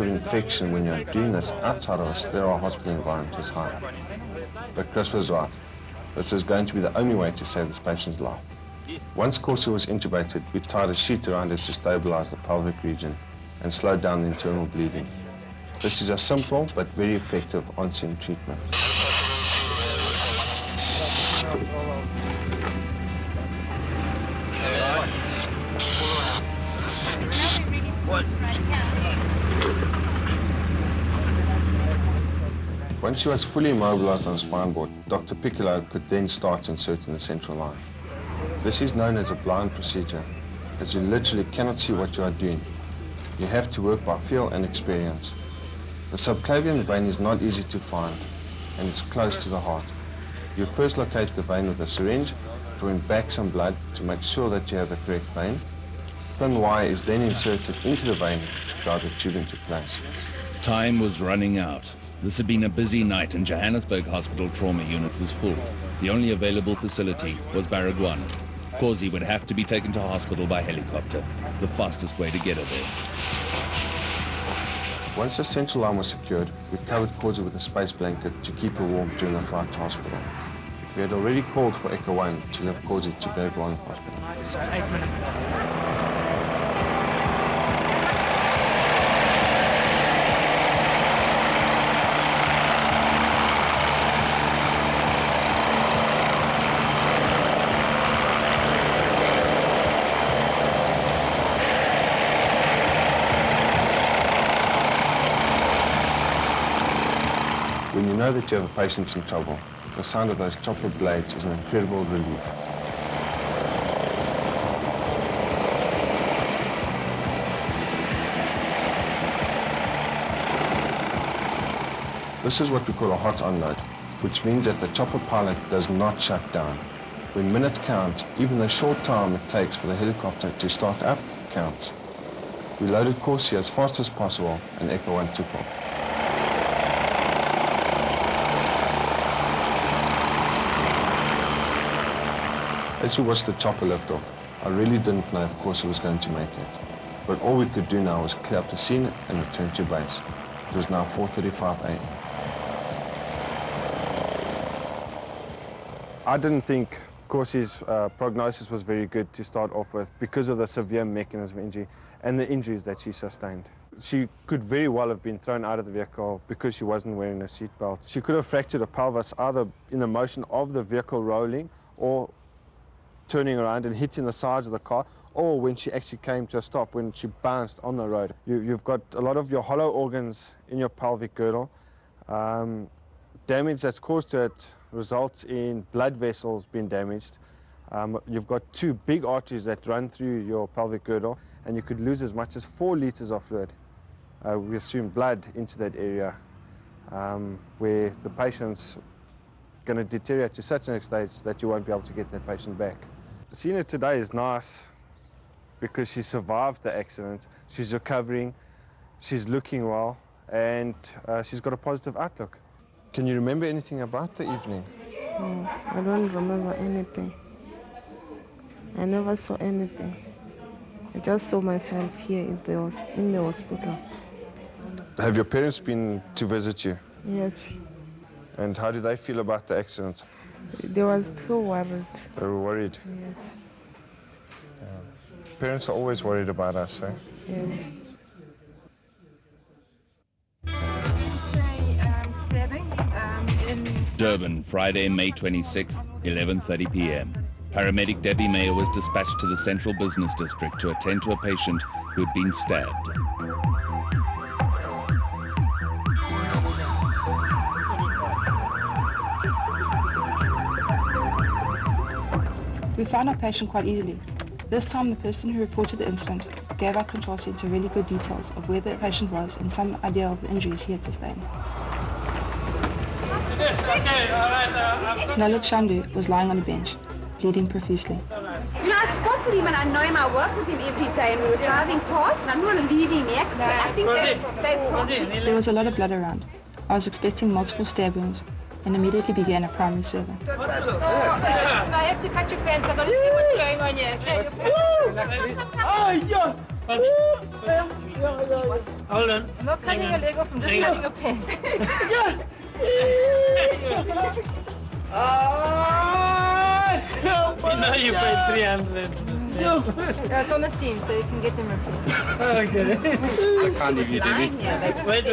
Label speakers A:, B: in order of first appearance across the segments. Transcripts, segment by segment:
A: of infection when you're doing this outside of a sterile hospital environment is high. But Chris was right. This was going to be the only way to save this patient's life. Once Corsi was intubated, we tied a sheet around it to stabilize the pelvic region and slow down the internal bleeding. This is a simple but very effective on-scene treatment. Once she was fully immobilized on a spine board, Dr. Piccolo could then start inserting the central line. This is known as a blind procedure, as you literally cannot see what you are doing. You have to work by feel and experience. The subclavian vein is not easy to find, and it's close to the heart. You first locate the vein with a syringe, drawing back some blood to make sure that you have the correct vein. Thin wire is then inserted into the vein to guide the tube into place.
B: Time was running out. This had been a busy night and Johannesburg Hospital Trauma Unit was full. The only available facility was Baragwanath. Corsi would have to be taken to hospital by helicopter, the fastest way to get her there.
A: Once the central line was secured, we covered Corsi with a space blanket to keep her warm during the flight to hospital. We had already called for Echo 1 to lift Corsi to Baragwanath Hospital.
C: So 8 minutes now.
A: When you know that you have a patient in trouble, the sound of those chopper blades is an incredible relief. This is what we call a hot unload, which means that the chopper pilot does not shut down. When minutes count, even the short time it takes for the helicopter to start up counts. We loaded Corsi as fast as possible and Echo 1 took off. As we watched the chopper lift off, I really didn't know if Corsi was going to make it. But all we could do now was clear up the scene and return to base. It was now 4:35 a.m. I didn't think Corsi's prognosis was very good to start off with because of the severe mechanism injury and the injuries that she sustained. She could very well have been thrown out of the vehicle because she wasn't wearing a seatbelt. She could have fractured her pelvis either in the motion of the vehicle rolling or turning around and hitting the sides of the car, or when she actually came to a stop, when she bounced on the road. You've got a lot of your hollow organs in your pelvic girdle. Damage that's caused to it results in blood vessels being damaged. You've got two big arteries that run through your pelvic girdle, and you could lose as much as 4 liters of fluid. We assume blood into that area, where the patient's going to deteriorate to such an extent that you won't be able to get that patient back. Seeing her today is nice because she survived the accident, she's recovering, she's looking well, and she's got a positive outlook. Can you remember anything about the evening?
D: No, I don't remember anything. I never saw anything. I just saw myself here in the hospital.
A: Have your parents been to visit you?
D: Yes.
A: And how do they feel about the accident?
D: They were so worried.
A: They were worried?
D: Yes.
A: Parents are always worried about us, eh?
D: Yes.
B: Durban, Friday, May 26th, 11:30 p.m. Paramedic Debbie Mayer was dispatched to the Central Business District to attend to a patient who had been stabbed.
E: We found our patient quite easily. This time, the person who reported the incident gave our control center really good details of where the patient was and some idea of the injuries he had sustained. Lalit Shandu was lying on a bench, bleeding profusely.
F: You know, I spotted him and I know him, I work with him every day, and we were driving past and I'm not leaving yet. So I think
E: There was a lot of blood around. I was expecting multiple stab wounds and immediately began a primary survey.
G: No, I have to cut your pants. I've got to see what's going on here. Okay,
C: Oh, yes! Hold on.
E: I'm not cutting your leg off, I'm just cutting your pants.
C: You know you paid 300.
E: Yeah, it's on the seam, so you can get them repaired.
C: Okay.
G: I can't leave you, David.
C: Wait.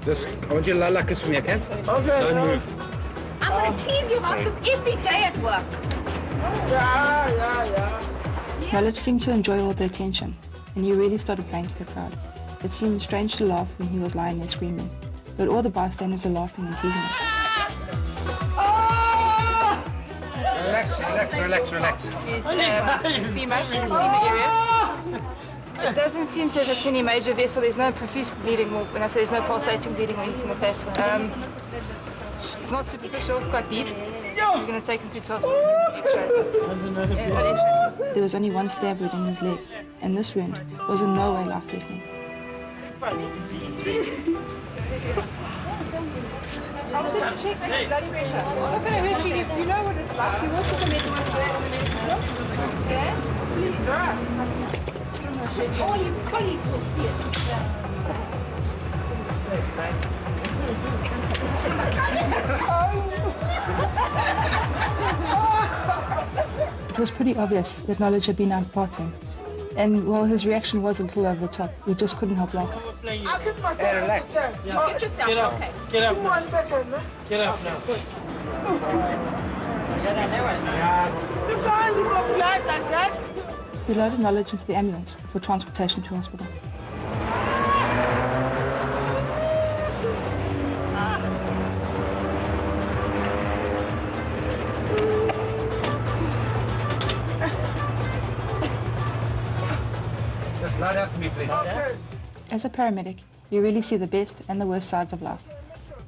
G: Just, I want you to lie like this for me, okay? Okay. Don't move.
F: I'm going to tease you about this every day at work.
E: Knowledge seemed to enjoy all the attention, and he really started playing to the crowd. It seemed strange to laugh when he was lying there screaming, but all the bystanders were laughing and teasing him.
G: Relax.
E: See motion in the area. It doesn't seem to have hit any major vessel. There's no profuse bleeding, or when I say there's no pulsating bleeding or anything like that. It's not superficial, it's quite deep. We're going to take him through to hospital for x-rays. There was only one stab wound in his leg, and this wound was in no way life-threatening.
F: I'll just check my blood pressure. I'm not going to hurt you. You know what it's like. You work with the medical yeah? Please, all right. All your colleagues will see it.
E: It was pretty obvious that Knowledge had been out partying. And while his reaction was a little over the top, we just couldn't help laughing.
C: Hey, relax.
F: Get yourself,
C: Get up.
F: okay.
C: Get up.
H: 1 second.
C: Get up now.
H: You can't leave a blood like that.
E: We loaded Knowledge into the ambulance for transportation to hospital.
G: Just lie down for me, please.
H: Okay.
E: As a paramedic, you really see the best and the worst sides of life.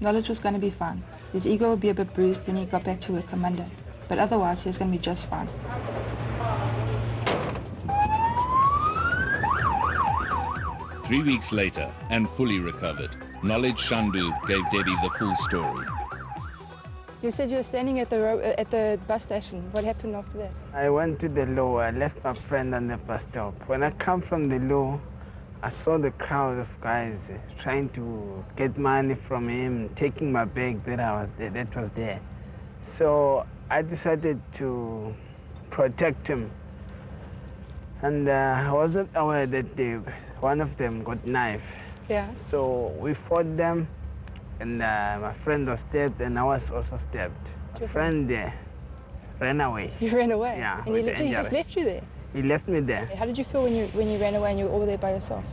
E: Knowledge was going to be fine. His ego would be a bit bruised when he got back to work on Monday, but otherwise he was going to be just fine.
B: Three weeks later, and fully recovered, Knowledge Shandu gave Debbie the full story.
E: You said you were standing at the bus station. What happened after that?
H: I went to the law. I left my friend on the bus stop. When I come from the law, I saw the crowd of guys trying to get money from him, taking my bag that was there. So I decided to protect him. And I wasn't aware that one of them got a knife.
E: Yeah.
H: So we fought them, and my friend was stabbed, and I was also stabbed. My friend ran away.
E: You ran away?
H: Yeah,
E: And
H: with
E: he
H: the
E: literally just
H: injury.
E: left you there?
H: He left me there.
E: How did you feel when you ran away and you were all there by yourself?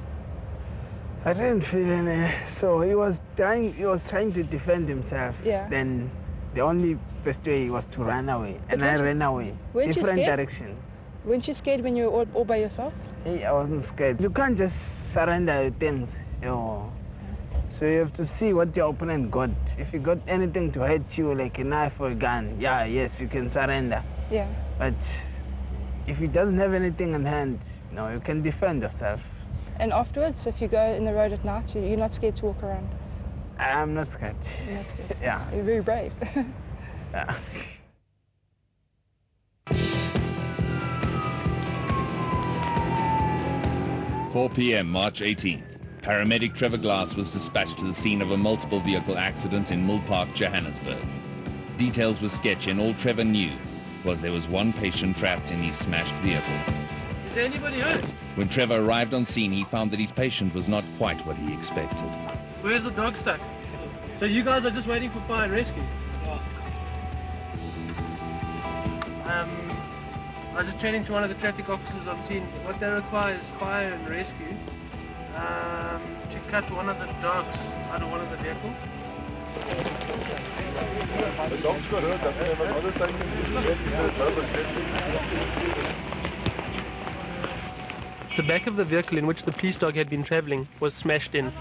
H: I didn't feel any. So he was trying to defend himself.
E: Yeah.
H: Then the only best way was to run away, and I ran away.
E: Weren't you
H: Different
E: scared?
H: direction.
E: Weren't you scared when you were all by yourself?
H: Hey, I wasn't scared. You can't just surrender your things. So you have to see what your opponent got. If you got anything to hurt you, like a knife or a gun, yes, you can surrender.
E: Yeah.
H: But if he doesn't have anything in hand, no, you can defend yourself.
E: And afterwards, if you go in the road at night, you're not scared to walk around?
H: I'm not scared.
E: You're not scared?
H: Yeah.
E: You're very brave.
H: Yeah.
B: "4 p.m. March 18th. Paramedic Trevor Glass was dispatched to the scene of a multiple vehicle accident in Mill Park, Johannesburg. Details were sketchy, and all Trevor knew was there was one patient trapped in his smashed vehicle.
C: Is there anybody hurt?
B: When Trevor arrived on scene, he found that his patient was not quite what he expected.
C: Where's the dog stuck? So you guys are just waiting for fire and rescue? I was just chatting to one of the traffic officers on scene. What they require is fire and rescue to cut one of the dogs out of one of the vehicles.
I: The dog's got hurt, doesn't have another thing.
C: The back of the vehicle in which the police dog had been travelling was smashed in,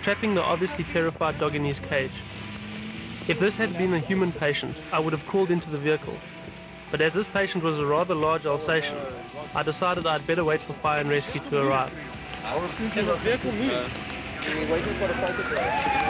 C: trapping the obviously terrified dog in his cage. If this had been a human patient, I would have called into the vehicle. But as this patient was a rather large Alsatian, I decided I'd better wait for fire and rescue to arrive. Can this vehicle move?
I: We're waiting for the fire.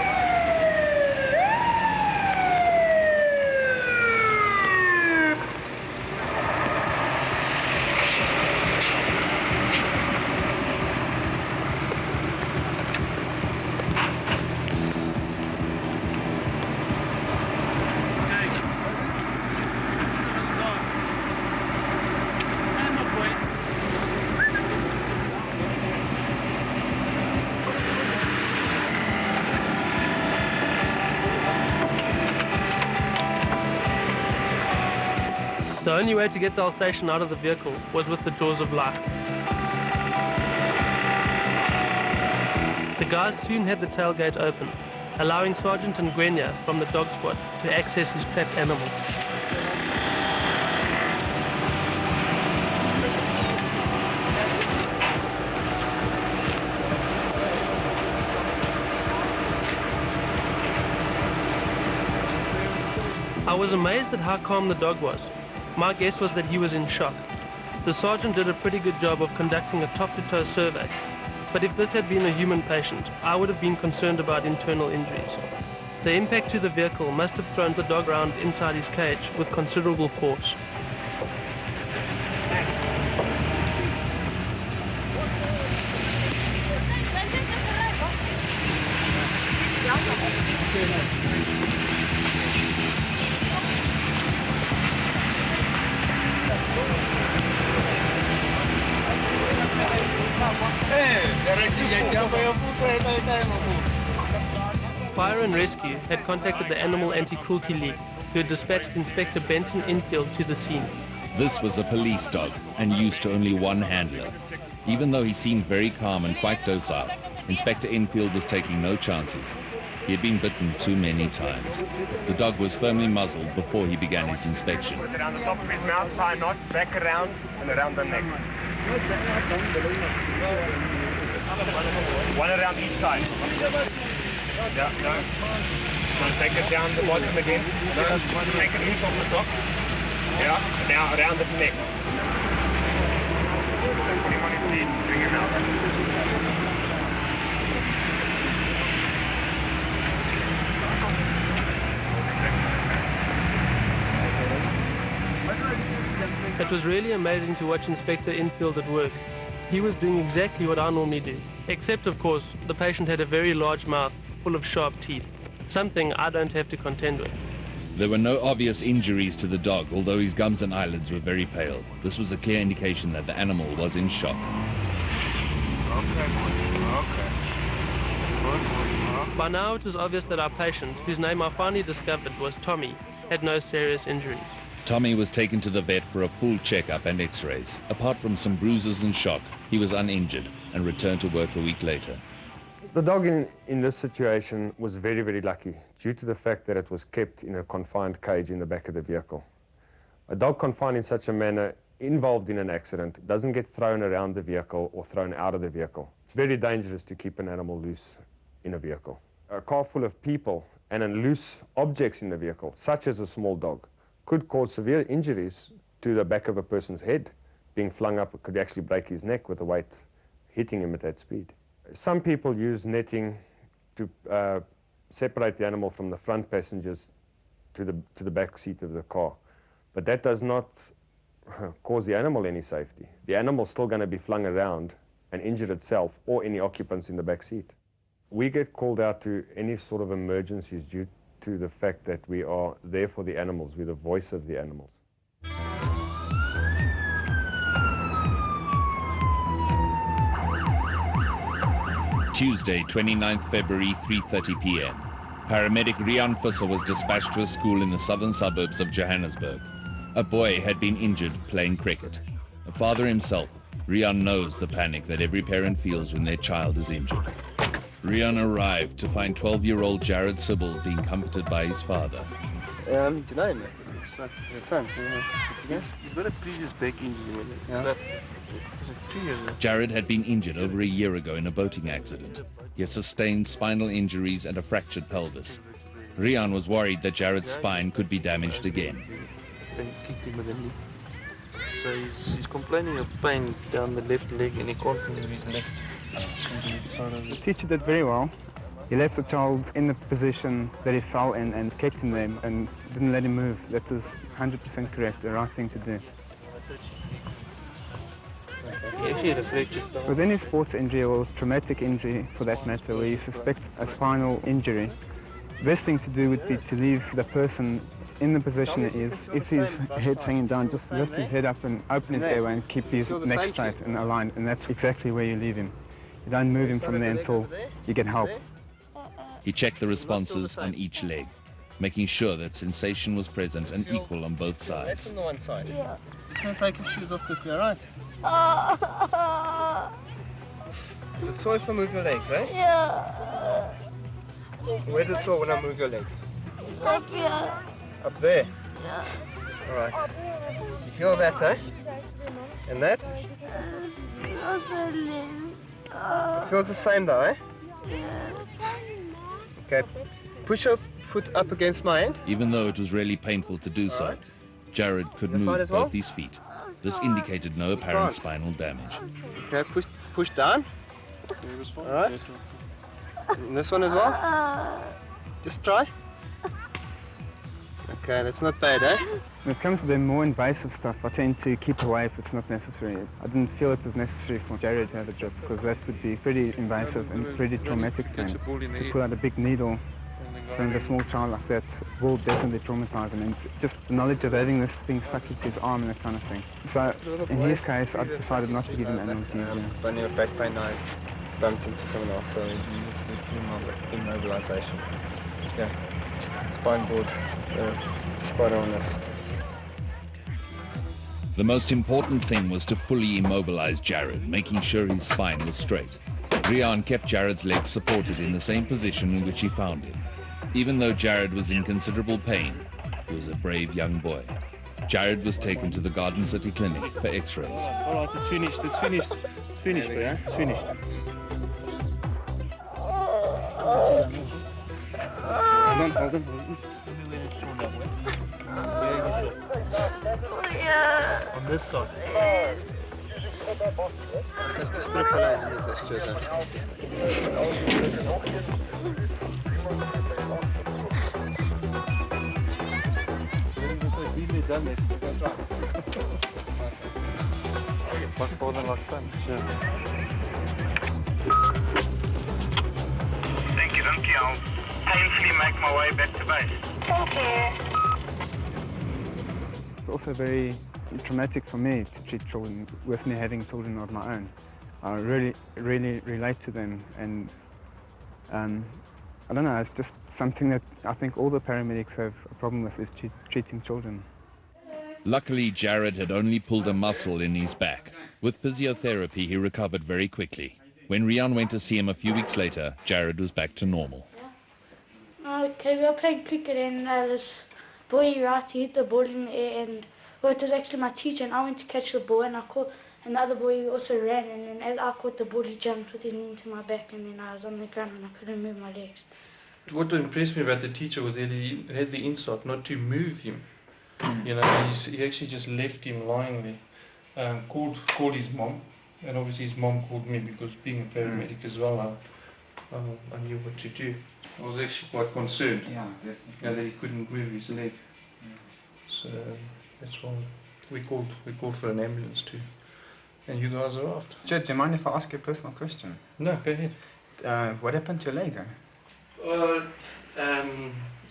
C: The only way to get the Alsatian out of the vehicle was with the jaws of life. The guys soon had the tailgate open, allowing Sergeant Ngwenya from the dog squad to access his trapped animal. I was amazed at how calm the dog was. My guess was that he was in shock. The sergeant did a pretty good job of conducting a top-to-toe survey, but if this had been a human patient, I would have been concerned about internal injuries. The impact to the vehicle must have thrown the dog around inside his cage with considerable force. Fire and Rescue had contacted the Animal Anti-Cruelty League, who had dispatched Inspector Benton Infield to the scene.
B: This was a police dog and used to only one handler. Even though he seemed very calm and quite docile, Inspector Infield was taking no chances. He had been bitten too many times. The dog was firmly muzzled before he began his inspection.
J: Around the top of his mouth, tie knot, back around and around the neck. One around each side. Yeah, no. Now take it down the bottom again. No, take it loose off the top. Yeah, now around the neck. Put him on his feet, bring him out.
C: It was really amazing to watch Inspector Infield at work. He was doing exactly what I normally do, except of course, the patient had a very large mouth full of sharp teeth, something I don't have to contend with.
B: There were no obvious injuries to the dog, although his gums and eyelids were very pale. This was a clear indication that the animal was in shock.
C: By now it was obvious that our patient, whose name I finally discovered was Tommy, had no serious injuries.
B: Tommy was taken to the vet for a full checkup and x-rays. Apart from some bruises and shock, he was uninjured and returned to work a week later.
A: The dog in this situation was very, very lucky due to the fact that it was kept in a confined cage in the back of the vehicle. A dog confined in such a manner involved in an accident doesn't get thrown around the vehicle or thrown out of the vehicle. It's very dangerous to keep an animal loose in a vehicle. A car full of people and loose objects in the vehicle, such as a small dog, could cause severe injuries to the back of a person's head. Being flung up, it could actually break his neck with the weight hitting him at that speed. Some people use netting to separate the animal from the front passengers to the back seat of the car. But that does not cause the animal any safety. The animal's still going to be flung around and injure itself or any occupants in the back seat. We get called out to any sort of emergencies due to the fact that we are there for the animals. We're the voice of the animals.
B: Tuesday, 29th February, 3:30 p.m. Paramedic Rian Visser was dispatched to a school in the southern suburbs of Johannesburg. A boy had been injured playing cricket. A father himself, Rian knows the panic that every parent feels when their child is injured. Rian arrived to find 12-year-old Jared Sybil being comforted by his father.
K: Tonight, his son. He's got a previous back injury. Yeah.
B: Jared had been injured over a year ago in a boating accident. He had sustained spinal injuries and a fractured pelvis. Rian was worried that Jared's spine could be damaged again.
K: So he's complaining of pain down the left leg and he can't move his left.
L: The teacher did very well. He left the child in the position that he fell in and kept him there and didn't let him move. That was 100% correct, the right thing to do. With any sports injury or traumatic injury for that matter, where you suspect a spinal injury, the best thing to do would be to leave the person in the position it is. If his head's hanging down, just lift his head up and open his airway and keep his neck straight and aligned, and that's exactly where you leave him. You don't move him from there until you get help.
B: He checked the responses on each leg. making sure that sensation was present and equal on both
K: That's
B: sides.
K: on the one side.
F: Yeah.
K: Just going to take his shoes off quickly, alright? Is it sore if I move your legs, eh?
F: Yeah.
K: Where's it sore when I move your legs?
F: Up here.
K: Up there.
F: Yeah.
K: Alright. So you feel that, eh? And that? It feels the same though, eh? Okay. Push your foot up against my hand.
B: Even though it was really painful to do so, Jared could
K: This side
B: move
K: as well?
B: both his feet. This indicated no apparent spinal damage.
K: Okay, push down. Alright. And this one as well? Just try. Okay, that's not bad, eh?
L: When it comes to the more invasive stuff, I tend to keep away if it's not necessary. I didn't feel it was necessary for Jared to have a drip because that would be pretty invasive and pretty traumatic for him. To pull out a big needle from a small child like that will definitely traumatize him. And just the knowledge of having this thing stuck into his arm and that kind of thing. So in his case, I decided not to give him analgesia.
K: When you have back pain, I bumped into someone else, so you need to do full immobilization. Okay. Spine board, spot on this.
B: The most important thing was to fully immobilize Jared, making sure his spine was straight. Riaan kept Jared's legs supported in the same position in which he found him. Even though Jared was in considerable pain, he was a brave young boy. Jared was taken to the Garden City Clinic for x-rays.
J: All right, it's finished. It's finished. It's finished, yeah? It's finished.
K: Hold on.
J: On this side.
K: Let's just put a pillow underneath this chair
I: Much further like sun.
J: Thank you. I'll painfully make my way back to base.
F: Okay.
L: It's also very traumatic for me to treat children with me having children of my own. I really relate to them, and I don't know, it's just something that I think all the paramedics have a problem with, is treating children.
B: Luckily, Jared had only pulled a muscle in his back. With physiotherapy, he recovered very quickly. When Riaan went to see him a few weeks later, Jared was back to normal.
M: Okay, we were playing cricket and this boy he hit the ball in the air, and it was actually my teacher, and I went to catch the ball, and and the other boy also ran, and then as I caught the ball, he jumped with his knee into my back, and then I was on the ground and I couldn't move my legs.
N: What impressed me about the teacher was that he had the insight not to move him. You know, he actually just left him lying there. Called his mom, and obviously his mom called me because being a paramedic as well, I knew what to do. I was actually quite concerned.
O: Yeah, definitely.
N: That he couldn't move his leg. So that's why we called for an ambulance too. And you guys arrived.
O: Jed, do you mind if I ask you a personal question?
N: No, go ahead.
O: What happened to your leg?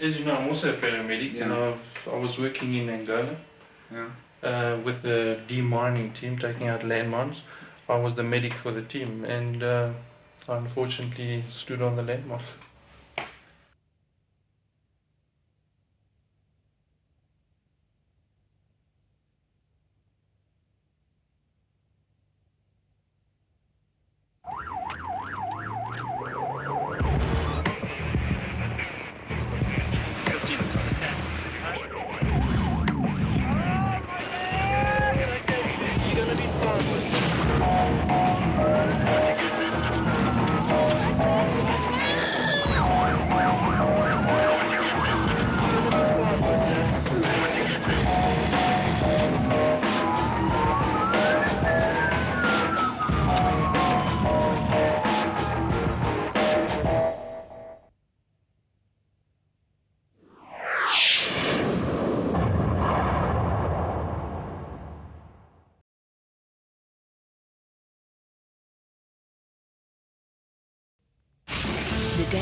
N: As you know, I'm also a paramedic, and I was working in Angola with the demining team, taking out landmines. I was the medic for the team, and I unfortunately stood on the landmine.